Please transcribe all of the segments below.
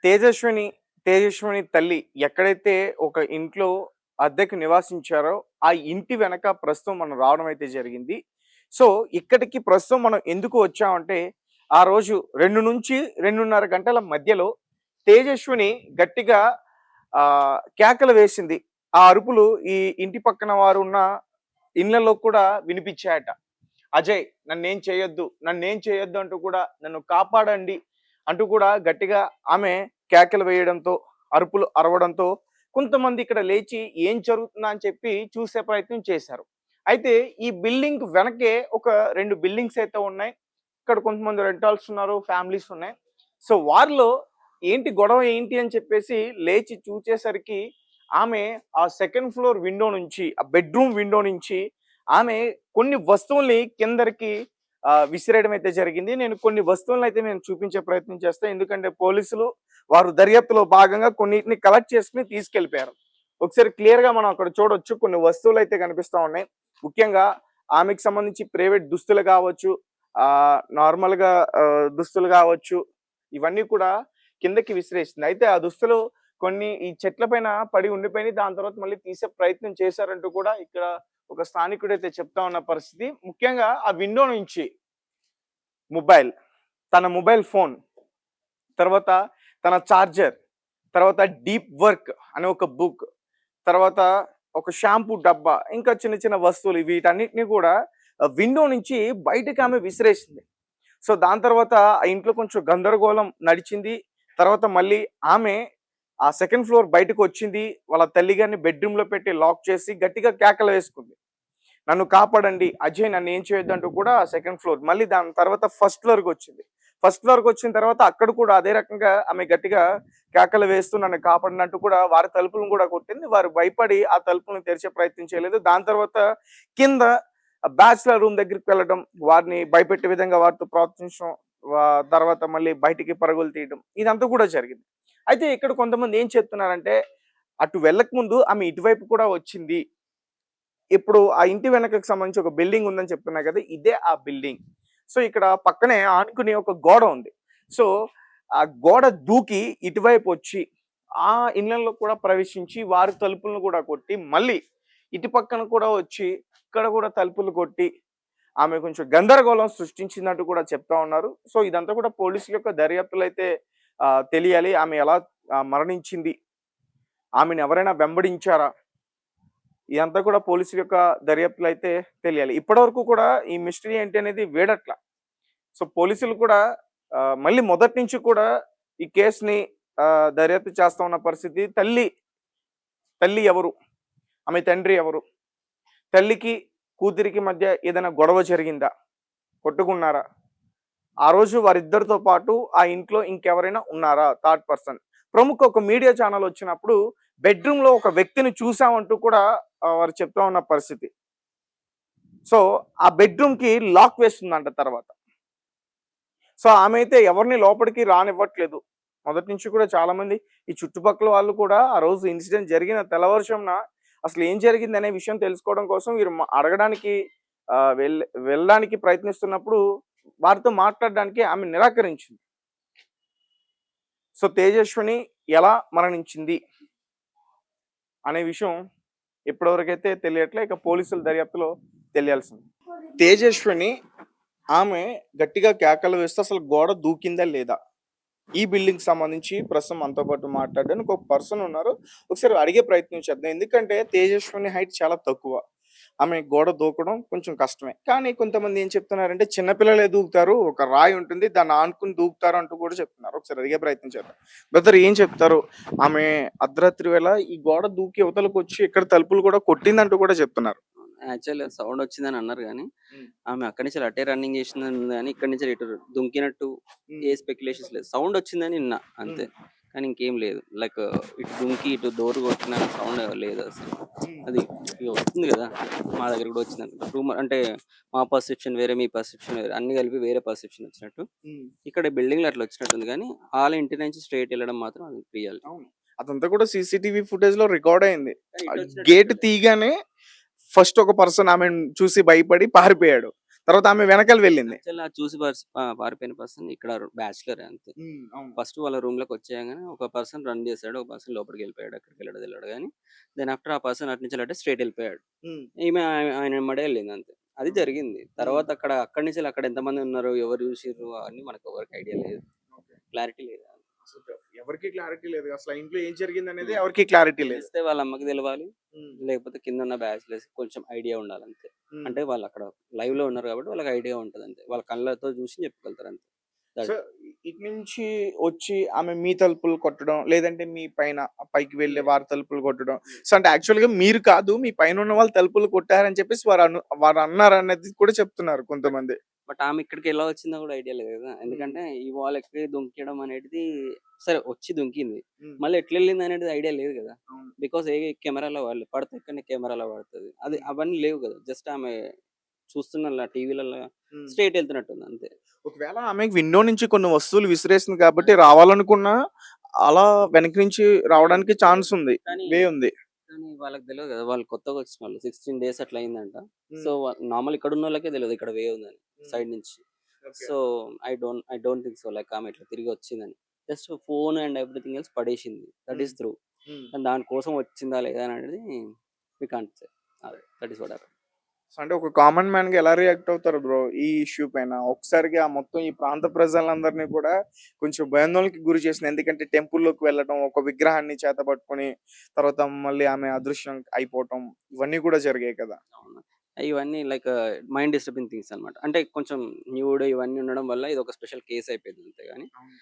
తేజస్విని, తేజస్విని తల్లి ఎక్కడైతే ఒక ఇంట్లో అద్దెకు నివాసించారో, ఆ ఇంటి వెనక ప్రస్తుతం మనం రావడం అయితే జరిగింది. సో, ఇక్కడికి ప్రస్తుతం మనం ఎందుకు వచ్చామంటే, ఆ రోజు 2-2:30 గంటల మధ్యలో తేజస్విని గట్టిగా కేకలు వేసింది. ఆ అరుపులు ఈ ఇంటి పక్కన వారున్న ఇళ్ళలో కూడా వినిపించాయట. అజయ్ నన్నేం చేయొద్దు, నన్నేం చేయొద్దు అంటూ కూడా నన్ను కాపాడండి అంటూ కూడా గట్టిగా ఆమె కేకలు వేయడంతో, అరుపులు అరవడంతో కొంతమంది ఇక్కడ లేచి ఏం జరుగుతుందా అని చెప్పి చూసే ప్రయత్నం చేశారు. అయితే ఈ బిల్డింగ్ వెనకే ఒక 2 బిల్డింగ్స్ అయితే ఉన్నాయి. ఇక్కడ కొంతమంది రెంటాల్స్ ఉన్నారు, ఫ్యామిలీస్ ఉన్నాయి. సో వారిలో ఏంటి గొడవ ఏంటి అని చెప్పేసి లేచి చూచేసరికి ఆమె ఆ సెకండ్ ఫ్లోర్ విండో నుంచి, ఆ బెడ్‌రూమ్ విండో నుంచి ఆమె కొన్ని వస్తువుల్ని కిందకి విసిరేయడం అయితే జరిగింది. నేను కొన్ని వస్తువులనైతే నేను చూపించే ప్రయత్నం చేస్తా. ఎందుకంటే పోలీసులు వారు దర్యాప్తులో భాగంగా కొన్నిటిని కలెక్ట్ చేసుకొని తీసుకెళ్ళిపోయారు. ఒకసారి క్లియర్‌గా మనం అక్కడ చూడొచ్చు. కొన్ని వస్తువులైతే కనిపిస్తా ఉన్నాయి. ముఖ్యంగా ఆమెకు సంబంధించి ప్రైవేట్ దుస్తులు కావచ్చు, నార్మల్‌గా దుస్తులు కావచ్చు, ఇవన్నీ కూడా కిందకి విసిరేసింది. అయితే ఆ దుస్తులు కొన్ని ఈ చెట్ల పైన పడి ఉండిపోయినాయి. దాని తర్వాత మళ్ళీ తీసే ప్రయత్నం చేశారంటూ కూడా ఇక్కడ ఒక స్థానికుడైతే చెప్తా ఉన్న పరిస్థితి. ముఖ్యంగా ఆ విండో నుంచి మొబైల్, తన మొబైల్ ఫోన్, తర్వాత తన చార్జర్, తర్వాత డీప్ వర్క్ అనే ఒక బుక్, తర్వాత ఒక షాంపూ డబ్బా, ఇంకా చిన్న చిన్న వస్తువులు వీటన్నిటిని కూడా విండో నుంచి బయటకి ఆమె విసిరేసింది. సో దాని తర్వాత ఆ ఇంట్లో కొంచెం గందరగోళం నడిచింది. తర్వాత మళ్ళీ ఆమె ఆ సెకండ్ ఫ్లోర్ బయటకు వచ్చింది. వాళ్ళ తల్లి గారిని బెడ్రూమ్‌లో పెట్టి లాక్ చేసి గట్టిగా కేకలు వేసుకుంది. నన్ను కాపాడండి, అజయ్ నన్ను ఏం చేయొద్దు అంటూ కూడా సెకండ్ ఫ్లోర్, మళ్ళీ దాని తర్వాత ఫస్ట్ ఫ్లోర్‌కి వచ్చింది. ఫస్ట్ ఫ్లోర్‌కి వచ్చిన తర్వాత అక్కడ కూడా అదే రకంగా ఆమె గట్టిగా కేకలు వేస్తూ నన్ను కాపాడండి అంటూ కూడా వారి తలుపులను కూడా కొట్టింది. వారు భయపడి ఆ తలుపులను తెరిచే ప్రయత్నం చేయలేదు. దాని తర్వాత కింద బ్యాచ్‌లర్ రూమ్ దగ్గరికి వెళ్ళడం, వారిని భయపెట్టే విధంగా వారితో ప్రవర్తించడం, తర్వాత మళ్ళీ బయటికి పరుగులు తీయడం, ఇదంతా కూడా జరిగింది. అయితే ఇక్కడ కొంతమంది ఏం చెప్తున్నారంటే, అటు వెళ్ళక ముందు ఆమె ఇటువైపు కూడా వచ్చింది. ఇప్పుడు ఆ ఇంటి వెనకకి సంబంధించి ఒక బిల్డింగ్ ఉందని చెప్తున్నా కదా! ఇదే ఆ బిల్డింగ్. సో, ఇక్కడ పక్కనే ఆనుకుని ఒక గోడ ఉంది. సో, ఆ గోడ దూకి ఇటువైపు వచ్చి, ఆ ఇళ్ళలో కూడా ప్రవేశించి, వారి తలుపులను కూడా కొట్టి, మళ్ళీ ఇటు పక్కన కూడా వచ్చి, ఇక్కడ కూడా తలుపులు కొట్టి, ఆమె కొంచెం గందరగోళం సృష్టించినట్టు కూడా చెప్తా ఉన్నారు. సో, ఇదంతా కూడా పోలీసుల యొక్క దర్యాప్తులో అయితే తెలియాలి. ఆమె ఎలా మరణించింది? ఆమెను ఎవరైనా వెంబడించారా? ఇదంతా కూడా పోలీసుల యొక్క దర్యాప్తులో అయితే తెలియాలి. ఇప్పటివరకు కూడా ఈ మిస్టరీ ఏంటి అనేది వీడట్ల. సో, పోలీసులు కూడా మళ్ళీ మొదటి నుంచి కూడా ఈ కేస్‌ని దర్యాప్తు చేస్తా ఉన్న పరిస్థితి. తల్లి, తల్లి ఎవరు? ఆమె తండ్రి ఎవరు? తల్లికి, కూతురికి మధ్య ఏదైనా గొడవ జరిగిందా? కొట్టుకున్నారా? ఆ రోజు వారిద్దరితో పాటు ఆ ఇంట్లో ఇంకెవరైనా ఉన్నారా థర్డ్ పర్సన్? ప్రముఖ ఒక మీడియా ఛానల్ వచ్చినప్పుడు బెడ్‌రూమ్‌లో ఒక వ్యక్తిని చూసామంటూ కూడా వారు చెప్తా ఉన్న పరిస్థితి. సో, ఆ బెడ్‌రూమ్‌కి లాక్ వేస్తుందంట తర్వాత. సో, ఆమె అయితే ఎవరిని లోపలికి రానివ్వట్లేదు. మొదటి నుంచి కూడా చాలామంది ఈ చుట్టుపక్కల వాళ్ళు కూడా ఆ రోజు ఇన్సిడెంట్ జరిగిన తెల్లవారుజామున అసలు ఏం జరిగిందనే విషయం తెలుసుకోవడం కోసం వీరు అడగడానికి వెళ్ళడానికి ప్రయత్నిస్తున్నప్పుడు వారితో మాట్లాడడానికి ఆమె నిరాకరించింది. సో, తేజస్విని ఎలా మరణించింది అనే విషయం ఇప్పటివరకైతే తెలియట్లే. ఇక పోలీసుల దర్యాప్తులో తెలియాల్సింది. తేజస్విని ఆమె గట్టిగా కేకలు వేస్తే అసలు గోడ దూకిందా లేదా? ఈ బిల్డింగ్‌కి సంబంధించి ప్రస్తుతం మనతో పాటు మాట్లాడడానికి ఒక పర్సన్ ఉన్నారు. ఒకసారి అడిగే ప్రయత్నం చేద్దాం. ఎందుకంటే తేజస్విని హైట్ చాలా తక్కువ. ఆమె గోడ దూకడం కొంచెం కష్టమే. కానీ కొంతమంది ఏం చెప్తున్నారంటే చిన్న పిల్లలే దూకుతారు. ఒక రాయి ఉంటుంది. దాన్ని ఆనుకుని దూకుతారు అంటూ కూడా చెప్తున్నారు. ఒకసారి అడిగే ప్రయత్నం చేద్దాం. బ్రదర్ ఏం చెప్తారు? ఆమె అర్ధరాత్రి వేళ ఈ గోడ దూకి ఇవతలకొచ్చి ఇక్కడ తలుపులు కూడా కొట్టిందంటూ కూడా చెప్తున్నారు. యాక్చువల్‌గా సౌండ్ వచ్చిందని అన్నారు గానీ, హ్మ్. ఆమె అక్కడి నుంచి అటే రన్నింగ్ చేసిందని గానీ, ఇక్కడి నుంచి ఇటు దుంకినట్టు హ్మ్. ఏ స్పెక్యులేషన్స్ లేదు. సౌండ్ వచ్చిందని విన్నా అంతే. హ్మ్. కానీ ఇంకేం లేదు. లైక్ ఇటు దుంకి ఇటు డోర్ కొట్టిన సౌండ్ లేదు అసలు. హ్మ్. అది ఇగ వస్తుంది గదా! మా దగ్గర కూడా వచ్చిందనుకుంటా. రూమర్ అంటే మా పర్సెప్షన్ వేరే, మీ పర్సెప్షన్ వేరే. అన్నీ కలిపి వేరే పర్సెప్షన్ వచ్చినట్టు. హ్మ్. ఇక్కడ బిల్డింగ్‌లో అట్లా వచ్చినట్టుంది గానీ, ఆళ్ళ ఇంటి నుంచి స్ట్రెయిట్ ఎళ్ళడం మాత్రం అది రియల్. అవును. అదంతా కూడా సీసీటీవీ ఫుటేజ్‌లో రికార్డ్ అయింది. కానీ ఇటు వచ్చినట్టు గేట్ ఎక్కలే. తీయగానే ఫస్ట్ ఒక పర్సన్ ఆమెను చూసి భయపడి పారిపోయాడు. తర్వాత ఆమె వెనకాల వెళ్ళింది. యాక్చువల్లీ అది చూసి పారిపోయిన పర్సన్ ఇక్కడ బ్యాచిలర్ అంతే. అవును. ఫస్ట్ వాళ్ళ రూమ్‌లోకి వచ్చేయంగానే ఒక పర్సన్ రన్ చేసాడు. ఒక పర్సన్ లోపలికి వెళ్ళిపోయాడు. ఎక్కడికి వెళ్ళాడో తెలవదు గానీ, దెన్ ఆఫ్టర్ ఆ పర్సన్ అటు నుంచి అటే స్ట్రెయిట్ వెళ్ళిపోయాడు. హ్మ్. ఈమె ఆయన ఎమ్మడే వెళ్ళింది అంతే. అది హ్మ్. జరిగింది. తర్వాత అక్కడి నుంచి అక్కడ ఎంతమంది ఉన్నారు? ఎవరు చూసిర్రు? అవన్నీ మనకు ఎవరికీ ఐడియా లేదు. ఓకే. క్లారిటీ లేదు. అసలు ఎవరికీ క్లారిటీ లేదు. అసలు ఆ ఇంట్లో ఏం జరిగిందనేది హ్మ్. ఎవరికీ క్లారిటీ లేదు. తెలిస్తే వాళ్ళ అమ్మకి తెలవాలి. హ్మ్. లేకపోతే కిందున్న బ్యాచిలర్స్‌కి కొంచెం ఐడియా ఉండాలంతే. హ్మ్. అంటే వాళ్ళక్కడ లైవ్‌లో ఉన్నారు కాబట్టి వాళ్ళకి ఐడియా ఉంటదంతే. వాళ్ళ కళ్ళతో చూసి చెప్పగలుగుతారంతే. సో, దట్ ఇటు నుంచి వచ్చి ఆమె మీ తలుపులు కొట్టడం, లేదంటే మీ పైన పైకి వెళ్ళే వారి తలుపులు కొట్టడం. సో, అంటే యాక్చువల్‌గా మీరు కాదు, మీ పైనున్న వాళ్ళు తలుపులు కొట్టారని చెప్పేసి వారు అన్నారనేది కూడా చెప్తున్నారు కొంతమంది. బట్ ఆమె ఇక్కడికి ఎలా వచ్చిందో కూడా ఐడియా లేదు కదా! హ్మ్. ఎందుకంటే ఈ వాల్ ఎక్కి దుంకియడం అనేది సరే వచ్చి దుంకింది. హ్మ్. మళ్ళీ ఎట్లెళ్ళింది అనేది ఐడియా లేదు కదా! అవును. బికాజ్ కెమెరాలో వాళ్ళు పడితే ఎక్కడనే కెమెరాలో పడతది. అది హ్మ్. అవన్నీ లేవు కదా! జస్ట్ ఆమె చూస్తున్నలా టీవీలలో హ్మ్. స్ట్రెయిట్ ఎళ్తున్నట్టుంది అంతే. ఒకవేళ ఆమె విండో నుంచి కొన్ని వస్తువులు విసిరేసింది కాబట్టి రావాలనుకున్నా అలా వెనక నుంచి రావడానికి ఛాన్స్ ఉంది. కానీ వే ఉంది. కానీ వాళ్ళకి తెలవదు కదా! వాళ్ళు కొత్తగా వచ్చినోళ్ళు 16 డేస్ అట్లా అయిందంట. సో, హ్మ్. నార్మల్ ఇక్కడున్నోళ్ళకే తెలవదు ఇక్కడ వే ఉందని హ్మ్. సైడ్ నుంచి. Okay. So, I don't think so like ఆమె ఇట్లా తిరిగి వచ్చిందని. Just phone and everything else పడేసింది. That hmm. Is true. Hmm. కానీ దాని కోసం వచ్చిందా లేదా అనేది వి కాంట్ సే. అదే that is what happened. So, అంటే ఒక కామన్ మ్యాన్‌గా ఎలా రియాక్ట్ అవుతారు బ్రో ఈ ఇష్యూ పైన? ఒక్కసారిగా మొత్తం ఈ ప్రాంత ప్రజలందరిని కూడా కొంచెం భయాందోళనకి గురి చేసింది. ఎందుకంటే టెంపుల్‌లోకి వెళ్ళటం, ఒక విగ్రహాన్ని చేతపట్టుకొని తర్వాత మళ్ళీ ఆమె అదృశ్యం అయిపోవటం ఇవన్నీ కూడా జరిగాయి కదా! అవును. ఇవన్నీ లైక్ మైండ్ డిస్టర్బింగ్ థింగ్స్ అన్నమాట. అంటే కొంచెం న్యూడ్ ఇవన్నీ ఉండడం వల్ల ఇదొక స్పెషల్ కేస్ అయిపోయింది అంతే గాని అవును.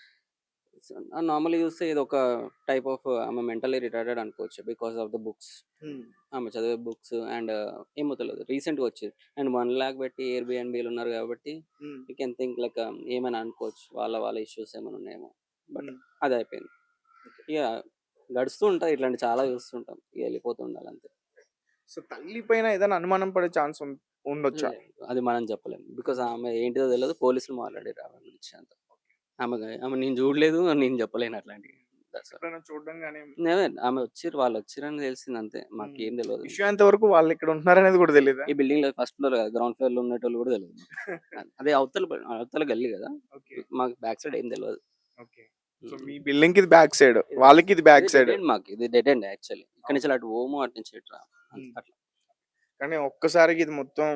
నార్మల్‌గా చూస్తే ఇదొక టైప్ ఆఫ్ ఆమె మెంటల్లీ రిటార్డెడ్ అనుకోవచ్చు. Because of the books. హ్మ్. ఆమె చదివే బుక్స్ అండ్ ఏమో తెలవదు. రీసెంట్‌గా వచ్చింది. అండ్ 1,00,000 పెట్టి ఎయిర్‌బిఎన్‌బీలో ఉన్నారు కాబట్టి హ్మ్. యూ కెన్ థింక్ లైక్ ఏమైనా అనుకోవచ్చు. వాళ్ళ ఇష్యూస్ ఏమైనా ఉన్నాయేమో. బట్ హ్మ్. అదయిపోయింది. ఇగ గడుస్తూ ఉంటాయి. ఇట్లాంటివి చాలా చూస్తుంటాం. ఇగ వెళ్ళిపోతూ ఉండాలంతే. సో, తల్లి పైన ఏదైనా అనుమానం పడే ఛాన్స్ ఉండొచ్చా? లేదు. అది మనం చెప్పలేం. బికాజ్ ఆమె ఏంటిదో తెలవదు. పోలీసులు మాట్లాడిర్రు ఆమె గురించి అంతా. ఆమె నేను చూడలేదు. నేను చెప్పలేను అట్లాంటివి. That's all. ఎప్పుడైనా చూడడం గాని ఆమె వచ్చిర్రు. వాళ్ళొచ్చిర్రని తెలిసిందంతే. హ్మ్. మాకేం తెలవదు. ఇష్యూ అయ్యేంత వరకు వాళ్ళిక్కడ ఉంటున్నారనేది కూడా తెలీదా? ఈ బిల్డింగ్‌లో ఫస్ట్ ఫ్లోర్ కాదు. గ్రౌండ్ ఫ్లోర్‌లో ఉండేటోళ్ళు కూడా తెలవదు మాకు. అదే అవతల గల్లీ కదా! ఓకే. మాకు బ్యాక్ సైడ్ ఏం తెలవదు. ఓకే. సో, హ్మ్. మీ బిల్డింగ్‌కి ఇది బ్యాక్ సైడ్. ఇది బ్యాక్ వాళ్ళకి సైడ్. ఇది ఇది బ్యాక్ డెడ్ సైడ్. ఎండ్ మాకు. ఇది డెడ్ ఎండ్ యాక్చువల్లీ. ఇక్కడి అవును. నుంచి అటు పోము. అటు నుంచి ఇటు రాము. హ్మ్. అట్లా. కానీ ఒక్కసారిగా ఇది మొత్తం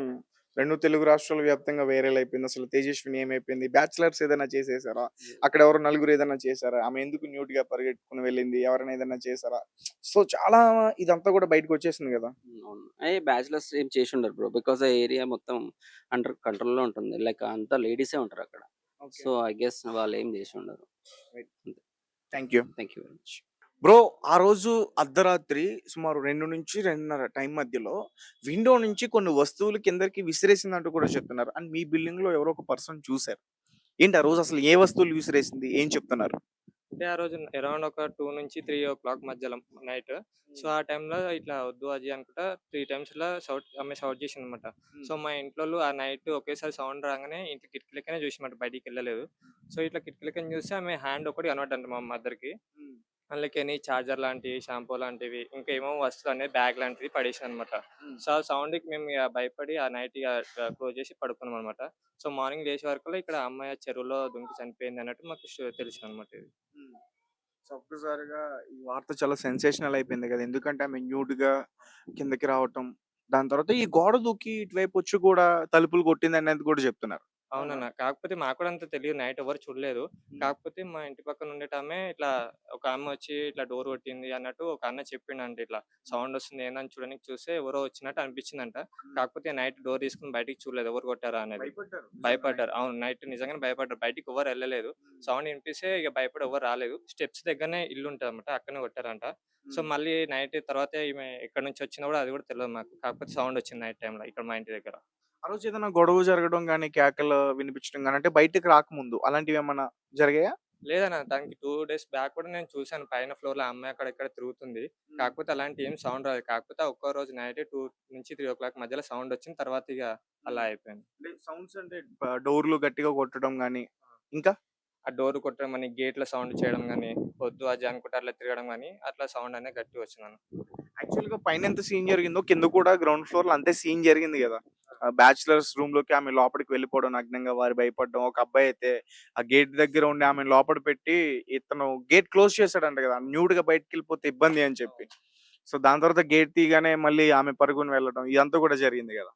2 తెలుగు రాష్ట్రాల వ్యాప్తంగా వైరల్ అయిపోయింది. అసలు తేజస్విని ఏమైపోయింది? బ్యాచిలర్స్ ఏదైనా చేసేసారా? అక్కడ ఎవరో నలుగురు ఏదైనా చేసారా? ఆమె ఎందుకు న్యూట్‌గా పరిగెట్టుకొని వెళ్ళింది? ఎవరైనా ఏదైనా చేసారా? సో, చాలా ఇదంతా కూడా బయటకొచ్చేసింది గదా! అవును. బ్యాచిలర్స్ ఏం చేసుండరు బ్రో. బికాజ్ ఆ ఏరియా మొత్తం అండర్ కంట్రోల్‌లో ఉంటుంది. లైక్ అంతా లేడీసే ఉంటారక్కడ. ఓకే. సో, ఐ గెస్ వాళ్ళేం చేసుండరు. రైట్. అంతే. Thank you. Thank you very much. Bro ఆ రోజు అర్ధరాత్రి సుమారు 2-2:30 టైం మధ్యలో విండో నుంచి కొన్ని వస్తువులు కిందకి విసిరేసిందంటూ కూడా చెప్తున్నారు. అండ్ మీ బిల్డింగ్‌లో ఎవరో ఒక పర్సన్ చూసారు. ఏంటి ఆ రోజు అసలు ఏ వస్తువులు విసిరేసింది? ఏం చెప్తున్నారు? అంటే ఆ రోజు అరౌండ్ ఒక 2-3 మధ్యలో నైట్. సో, ఆ టైంలో ఇట్లా వద్దు అజి అనుకుంటా 3 టైమ్స్ ఇట్లా ఆమె షౌట్ చేసిందనమాట. సో, మా ఇంట్లోళ్ళు ఆ నైట్ ఒకేసారి సౌండ్ రాంగానే ఇంట్లో కిటికీలకనే చూసినమాట బయటికెళ్ళలేదు. సో, ఇట్లా కిటికీలకని చూస్తే ఆమె హ్యాండ్ ఒకటి కనపడ్డదంట మా మదర్‌కి. హ్మ్. అందులోకెని చార్జర్ లాంటివి, షాంపూ లాంటివి, ఇంకా ఏమో వస్తువులనేవి బ్యాగ్ లాంటిది పడేసిందనమాట. హ్మ్. సో, ఆ సౌండ్‌కి మేము ఇగ భయపడి ఆ నైట్ ఇగ క్లోజ్ చేసి పడుకున్నామనమాట. సో, మార్నింగ్ లేచే వరకల్లా ఇక్కడ అమ్మాయి ఆ చెరువులో దుంకి చనిపోయింది అన్నట్టు మాకు తెలిసిందనమాట ఇది. హ్మ్. సో, ఒక్కసారిగా ఈ వార్త చాలా సెన్సేషనల్ అయిపోయింది గదా! ఎందుకంటే ఆమె న్యూడ్‌గా కిందకి రావటం. దాని తర్వాత ఈ గోడ దూకి ఇటువైపొచ్చి కూడా తలుపులు కొట్టిందనేది కూడా చెప్తున్నారు. అవునా? అవునన్న. కాకపోతే మాకు కూడా అంత తెలీదు. నైట్ ఎవరు చూడలేదు. హ్మ్. కాకపోతే మా ఇంటి పక్కన ఉండేటామె ఇట్లా ఒక ఆమె వచ్చి ఇట్లా డోర్ కొట్టింది అన్నట్టు ఒక అన్న చెప్పిండంట ఇట్లా. సౌండ్ వస్తుంది ఏందని చూడనీకి చూస్తే ఎవరో వచ్చినట్టు అనిపించిందంట. హ్మ్. కాకపోతే నైట్ డోర్ తీసుకొని బయటికి చూడలేదు ఎవరు కొట్టారా అనేది. భయపడ్డారు. భయపడ్డారు. అవును. నైట్ నిజంగానే భయపడ్డారు. బయటికి ఎవరు ఎళ్ళలేదు. హ్మ్. సౌండ్ వినిపిస్తే ఇగ భయపడి ఎవరు రాలేదు. స్టెప్స్ దగ్గరనే ఇల్లు ఉంటదన్నమాట. అక్కడనే కొట్టారంట. సో, హ్మ్. మళ్ళీ నైట్ తర్వాత ఈమె ఎక్కడి నుంచి వచ్చిందో కూడా అది కూడా తెలవదు మాకు. కాకపోతే సౌండ్ వచ్చింది నైట్ టైమ్‌లో ఇక్కడ మా ఇంటి దగ్గర. ఆ రోజు ఏదైనా గొడవ జరగడం గాని, కేకలు వినిపించడం గాని, అంటే బయటకి రాకముందు అలాంటివేమన్నా జరిగాయా? లేదన్న. దానికి 2 డేస్ బ్యాక్ కూడా నేను చూసాను. పైన ఫ్లోర్‌లో ఆ అమ్మాయి అక్కడ ఇక్కడ తిరుగుతుంది. హ్మ్. కాకపోతే అలాంటి ఏం సౌండ్ రాలేదు. కాకపోతే ఆ ఒక్క రోజు నైట్ 2-3 మధ్యలో సౌండ్ వచ్చింది. తర్వాత ఇగ హ్మ్. అలా అయిపోయింది. అంటే సౌండ్స్ అంటే డోర్‌లు గట్టిగా కొట్టడం గాని, ఇంకా? ఆ డోర్ కొట్టడం గాని, గేట్‌లో సౌండ్ చేయడం గాని, వద్దు అజయ్ అనుకుంట అట్లా తిరగడం గాని, అట్లా సౌండ్ అనేది గట్టిగా వచ్చిందన్న. యాక్చువల్‌గా పైన ఎంత సీన్ జరిగిందో కింద కూడా గ్రౌండ్ ఫ్లోర్‌లో అంతే సీన్ జరిగింది గదా! బ్యాచిలర్స్ రూమ్‌లోకి ఆమె లోపలికి వెళ్ళిపోవడం నగ్నంగా వారు భయపడడం. ఒక అబ్బాయి అయితే ఆ గేట్ దగ్గర ఉండి ఆమెను లోపల పెట్టి ఇతను గేట్ క్లోజ్ చేసాడంట కదా! న్యూడ్‌గా బయటికెళ్ళిపోతే ఇబ్బంది అని చెప్పి. సో, దాని తర్వాత గేట్ తీయగానే మళ్ళీ ఆమె పరుగున వెళ్ళడం ఇదంతా కూడా జరిగింది గదా!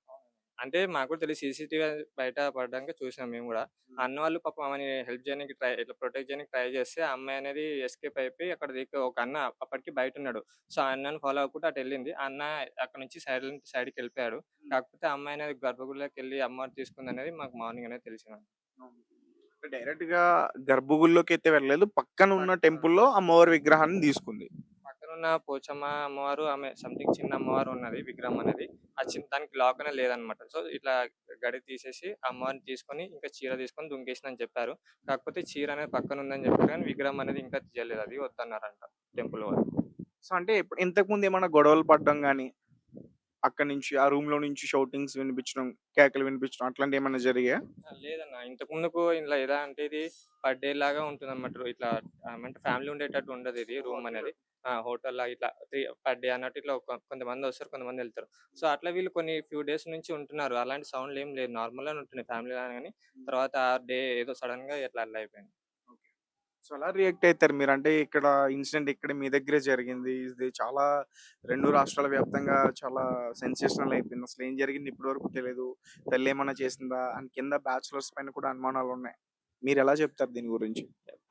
అంటే మాకు కూడా తెలియదు సీసీటీవీ బయట పడ్డాక చూసాం మేము కూడా. అన్న వాళ్ళు పాపం ఆమెని హెల్ప్ చేయడానికి ఇట్లా ప్రొటెక్ట్ చేయడానికి ట్రై చేస్తే ఆ అమ్మాయి అనేది ఎస్కేప్ అయిపోయి అక్కడ ఒక అన్న అప్పటికి బయటున్నాడు. సో, ఆ అన్నని ఫాలో అవ్వకుండా అటెళ్ళింది. ఆ అన్న అక్కడి నుంచి సైడ్‌కెళ్ళిపోయాడు. కాకపోతే ఆ అమ్మాయి అనేది గర్భగుడిలోకెళ్ళి అమ్మవారిని తీసుకుందనేది మాకు మార్నింగ్ అనేది తెలిసింది. అంటే డైరెక్ట్‌గా గర్భగుడిలోకైతే వెళ్ళలేదు. పక్కన ఉన్న టెంపుల్‌లో అమ్మవారి విగ్రహాన్ని తీసుకుంది. పక్కనున్న పోచమ్మ అమ్మవారు ఆమె సంథింగ్ చిన్న అమ్మవారు ఉన్నది విగ్రహం అనేది. ఆ దానికి లాక్ అనేది లేదనమాట. సో, ఇట్లా గడి తీసేసి ఆ అమ్మవారిని తీసుకొని ఇంకా చీర తీసుకొని దుంకేసిందని చెప్పారు. కాకపోతే చీర అనేది పక్కన ఉందని చెప్పారు కానీ విగ్రహం అనేది ఇంకా తీయలేదు. అది వద్దన్నారంట టెంపుల్ వాళ్ళు. సో, అంటే ఇంతకుముందు ఏమన్నా గొడవలు పడడం గాని, అక్కడి నుంచి ఆ రూమ్‌లో నుంచి షౌటింగ్స్ వినిపించడం, కేకలు వినిపించడం అట్లాంటియేమన్నా జరిగాయా? లేదన్న ఇంతకు ముందుకు ఇలా ఎలా అంటే ఇది పర్ డే లాగా ఉంటుందన్నమాట. ఇట్లా అంటే ఫ్యామిలీ ఉండేటట్టు ఉండదు ఇది రూమ్ అనేది. హోటల్‌లాగా ఇట్లా పర్ డే అన్నట్టు ఇట్లా కొంతమందొస్తారు, కొంతమందెళ్తారు. సో, అట్లా వీళ్ళు కొన్ని ఫ్యూ డేస్ నుంచి ఉంటున్నారు. అలాంటి సౌండ్‌లేం లేదు. నార్మల్‌గానే ఉంటున్నాయి ఫ్యామిలీ లాగానే గాని, తర్వాత ఆ డే ఏదో సడెన్‌గా ఇట్లా అట్లా అయిపోయింది. సో, ఎలా రియాక్ట్ అయితారు మీరు? అంటే ఇక్కడ ఇన్సిడెంట్ ఇక్కడ మీ దగ్గరే జరిగింది. ఇది చాలా 2 రాష్ట్రాల వ్యాప్తంగా చాలా సెన్సేషనల్ అయిపోయింది. అసలేం జరిగింది ఇప్పటి వరకు తెలీదు. తల్లేమన్నా చేసిందా? అని కింద బ్యాచిలర్స్ పైన కూడా అనుమానాలున్నాయి. మీరెలా చెప్తారు దీని గురించి?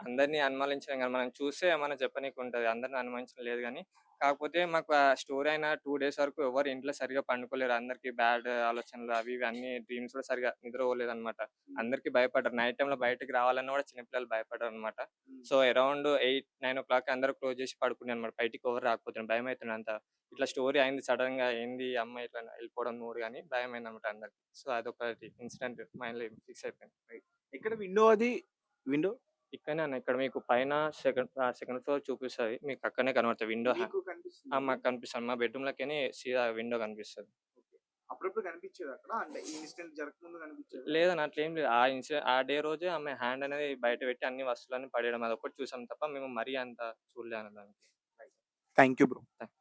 అందరిని అనుమానించలేం గాని, మనం చూస్తే ఏమన్నా చెప్పనీకుంటది. అందరిని అనుమానించడం లేదు గానీ, కాకపోతే మాకు ఆ స్టోరీ అయిన 2 డేస్ వరకు ఎవరు ఇంట్లో సరిగ్గా పండుకోలేరు. అందరికి బ్యాడ్ ఆలోచనలు అవి ఇవి అన్నీ డ్రీమ్స్ కూడా సరిగ్గా నిద్రపోలేదనమాట. అందరికి భయపడ్డారు. నైట్ టైమ్‌లో బయటకి రావాలన్నా కూడా చిన్న పిల్లలు భయపడ్డారనమాట. సో, అరౌండ్ 8, 9:00 అందరూ క్లోజ్ చేసి పడుకున్నారనమాట. బయటికి ఎవరు రాకపోతుండే భయమైతుండే అంతా. ఇట్లా స్టోరీ అయింది సడెన్‌గా ఏంది ఈ అమ్మాయి ఇట్లా వెళ్ళిపోవడం మూడు గాని భయమైందనమాట అందరికి. సో, అదొకటి ఇన్సిడెంట్ మైండ్‌లో ఫిక్స్ అయిపోయింది. ఎక్కడ విండో అది? విండో? ఇక్కడనే అన్న. ఇక్కడ మీకు పైన సెకండ్ ఫ్లోర్ చూపిస్తది. మీకు అక్కడనే కనబడతది విండో మీకు కనిపిస్తుందా? మాకు కనిపిస్తది. మా బెడ్‌రూమ్‌లోకెళ్ళి సీదా విండో కనిపిస్తది. అప్పుడప్పుడు కనిపిచ్చేదా అక్కడ? అంటే ఈ ఇన్సిడెంట్ జరగకముందు కనిపిచ్చేదా? లేదన్న అట్లేం లేదు. ఆ డే రోజే ఆమె హ్యాండ్ అనేది బయట పెట్టి అన్ని వస్తువులన్నీ పడేయడం అదొక్కటి చూసాం తప్ప మేము మరీ అంత చూడలే అన్న దానికి. Thank you bro.